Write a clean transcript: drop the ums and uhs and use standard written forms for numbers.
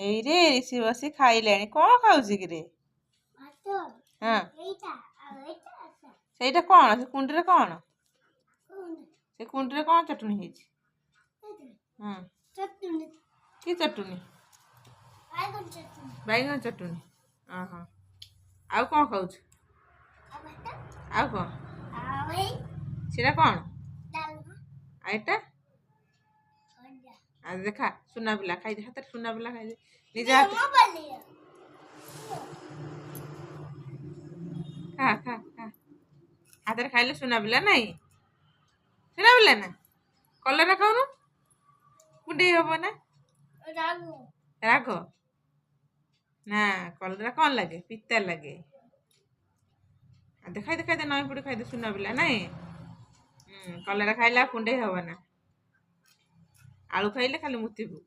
ଏଇରେ Reece ବସି ଖାଇଲେଣି। କ'ଣ ଖାଉଛି କିରେ? ହଁ ସେଇଟା କ'ଣ? ସେ କୁଣ୍ଡିରେ କ'ଣ? ସେ କୁଣ୍ଡିରେ କ'ଣ ଚଟୁଣି ହେଇଛି? ହଁ କି ଚଟୁଣି? ବାଇଗଣ ଚଟୁଣି। ଓହୋ। ଆଉ କ'ଣ ଖାଉଛୁ? ଆଉ କ'ଣ? ସେଟା କ'ଣ? ଆଉ ଏଟା ଆଉ ଦେଖା ସୁନା ପିଲା ଖାଇଦେ। ହାତରେ ସୁନା ପିଲା ଖାଇଦେ ନିଜ ଖା ଖା ଖା। ହାତରେ ଖାଇଲେ ସୁନା ପିଲା ନାଇଁ? ସୁନା ପିଲା ନା? କଲରା ଖାଉନୁ? କୁଣ୍ଡେଇ ହବ ନା? ରାଗ ନା? କଲରା କ'ଣ ଲାଗେ? ପିତା ଲାଗେ। ଖାଇଦେ ଖାଇଦେ ନଈ ପଡ଼ି ଖାଇଦେ ସୁନା ପିଲା ନାଇଁ? କଲରା ଖାଇଲେ ଆଉ କୁଣ୍ଡେଇ ହବ ନା। ଆଳୁ ଖାଇଲେ ଖାଲି ମୁତିବୁ।